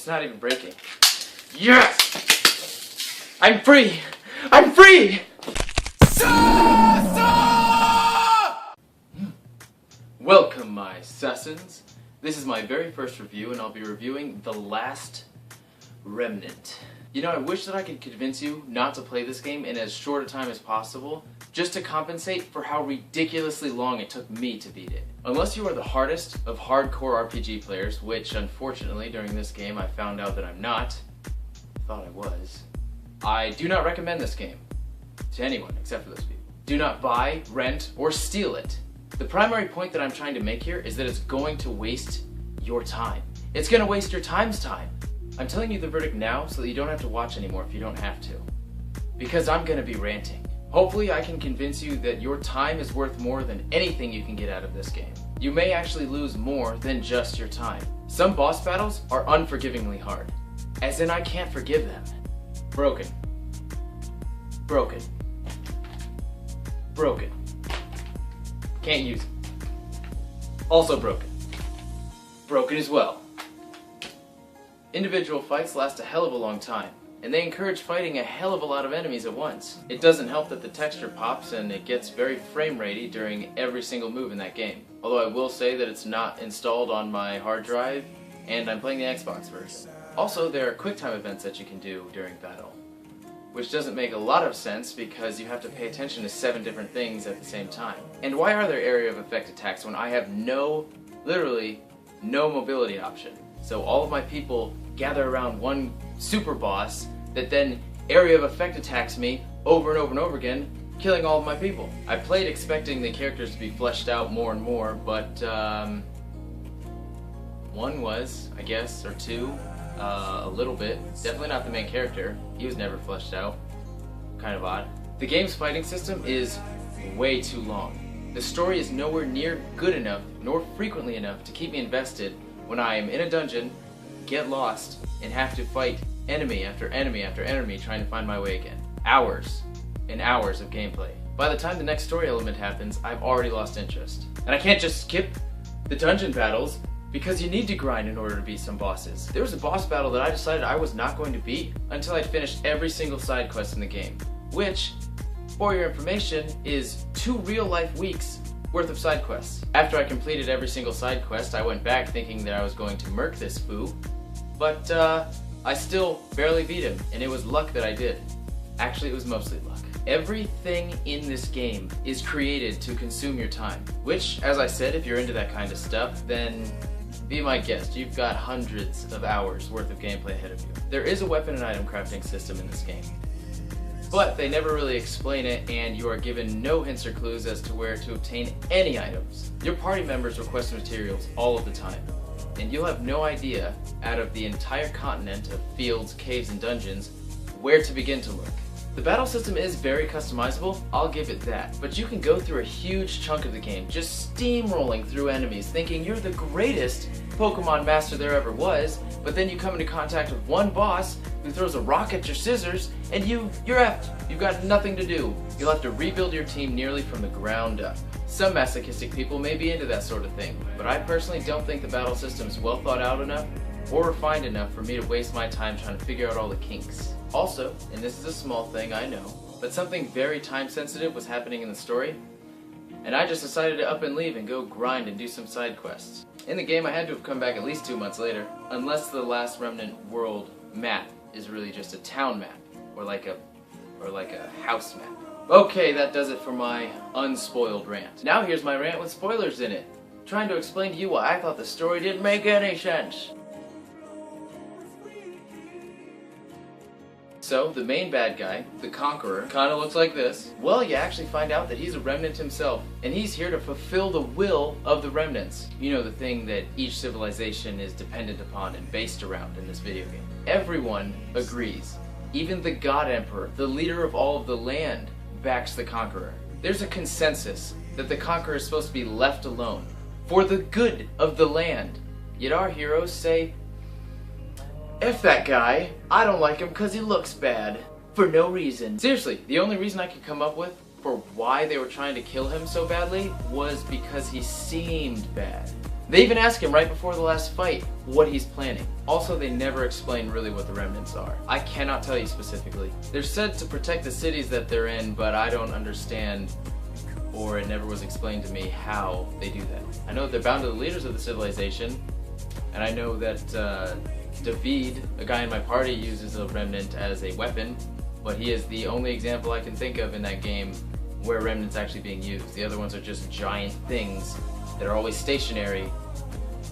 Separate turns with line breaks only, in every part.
It's not even breaking. Yes! I'm free! I'm free! Welcome, my sasas. This is my very first review, and I'll be reviewing The Last Remnant. You know, I wish that I could convince you not to play this game in as short a time as possible, just to compensate for how ridiculously long it took me to beat it. Unless you are the hardest of hardcore RPG players, which unfortunately during this game I found out that I'm not. Thought I was. I do not recommend this game to anyone except for those people. Do not buy, rent, or steal it. The primary point that I'm trying to make here is that it's going to waste your time. It's going to waste your time's time. I'm telling you the verdict now so that you don't have to watch anymore if you don't have to. Because I'm going to be ranting. Hopefully I can convince you that your time is worth more than anything you can get out of this game. You may actually lose more than just your time. Some boss battles are unforgivingly hard. As in I can't forgive them. Broken. Broken. Broken. Can't use it. Also broken. Broken as well. Individual fights last a hell of a long time, and they encourage fighting a hell of a lot of enemies at once. It doesn't help that the texture pops and it gets very frame ratey during every single move in that game. Although I will say that it's not installed on my hard drive, and I'm playing the Xbox version. Also, there are QuickTime events that you can do during battle, which doesn't make a lot of sense because you have to pay attention to 7 different things at the same time. And why are there area of effect attacks when I have literally no mobility option? So all of my people gather around one super boss that then area of effect attacks me over and over and over again, killing all of my people. I played expecting the characters to be fleshed out more and more, but one was, I guess, or two, a little bit. Definitely not the main character. He was never fleshed out. Kind of odd. The game's fighting system is way too long. The story is nowhere near good enough, nor frequently enough to keep me invested when I am in a dungeon, get lost, and have to fight enemy after enemy after enemy trying to find my way again. Hours and hours of gameplay. By the time the next story element happens, I've already lost interest. And I can't just skip the dungeon battles because you need to grind in order to beat some bosses. There was a boss battle that I decided I was not going to beat until I'd finished every single side quest in the game, which, for your information, is 2 real-life weeks worth of side quests. After I completed every single side quest, I went back thinking that I was going to murk this foo, but I still barely beat him, and it was luck that I did. Actually, it was mostly luck. Everything in this game is created to consume your time, which, as I said, if you're into that kind of stuff, then be my guest. You've got hundreds of hours worth of gameplay ahead of you. There is a weapon and item crafting system in this game, but they never really explain it, and you are given no hints or clues as to where to obtain any items. Your party members request materials all of the time, and you'll have no idea, out of the entire continent of fields, caves, and dungeons, where to begin to look. The battle system is very customizable, I'll give it that, but you can go through a huge chunk of the game just steamrolling through enemies thinking you're the greatest Pokemon master there ever was, but then you come into contact with one boss who throws a rock at your scissors and you're effed. You've got nothing to do. You'll have to rebuild your team nearly from the ground up. Some masochistic people may be into that sort of thing, but I personally don't think the battle system is well thought out enough or refined enough for me to waste my time trying to figure out all the kinks. Also, and this is a small thing, I know, but something very time sensitive was happening in the story, and I just decided to up and leave and go grind and do some side quests. In the game I had to have come back at least 2 months later, unless the Last Remnant world map is really just a town map, or like a house map. Okay, that does it for my unspoiled rant. Now here's my rant with spoilers in it, trying to explain to you why I thought the story didn't make any sense. So, the main bad guy, the Conqueror, kinda looks like this. Well, you actually find out that he's a Remnant himself, and he's here to fulfill the will of the Remnants. You know, the thing that each civilization is dependent upon and based around in this video game. Everyone agrees. Even the God Emperor, the leader of all of the land, backs the Conqueror. There's a consensus that the Conqueror is supposed to be left alone, for the good of the land. Yet our heroes say, F that guy, I don't like him because he looks bad. For no reason. Seriously, the only reason I could come up with for why they were trying to kill him so badly was because he seemed bad. They even ask him right before the last fight what he's planning. Also, they never explain really what the remnants are. I cannot tell you specifically. They're said to protect the cities that they're in, but I don't understand, or it never was explained to me how they do that. I know they're bound to the leaders of the civilization, and I know that David, a guy in my party, uses a remnant as a weapon, but he is the only example I can think of in that game where remnant's actually being used. The other ones are just giant things that are always stationary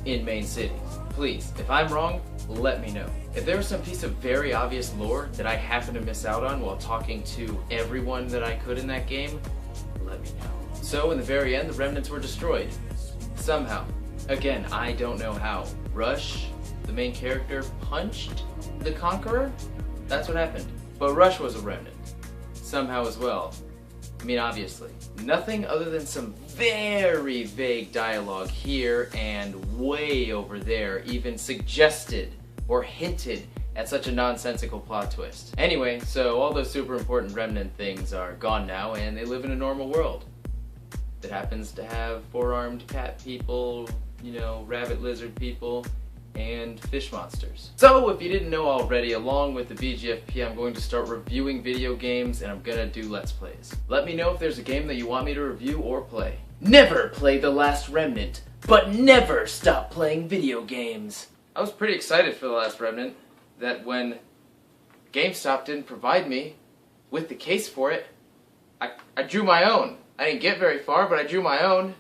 in main cities. Please, if I'm wrong, let me know. If there was some piece of very obvious lore that I happened to miss out on while talking to everyone that I could in that game, let me know. So in the very end, the remnants were destroyed. Somehow. Again, I don't know how. Rush, the main character, punched the Conqueror? That's what happened. But Rush was a remnant. Somehow as well. I mean, obviously. Nothing other than some very vague dialogue here and way over there even suggested or hinted at such a nonsensical plot twist. Anyway, so all those super important remnant things are gone now and they live in a normal world that happens to have four-armed cat people, you know, rabbit lizard people, and fish monsters. So if you didn't know already, along with the BGFP, I'm going to start reviewing video games and I'm gonna do Let's Plays. Let me know if there's a game that you want me to review or play. Never play The Last Remnant, but never stop playing video games. I was pretty excited for The Last Remnant that when GameStop didn't provide me with the case for it, I drew my own. I didn't get very far, but I drew my own.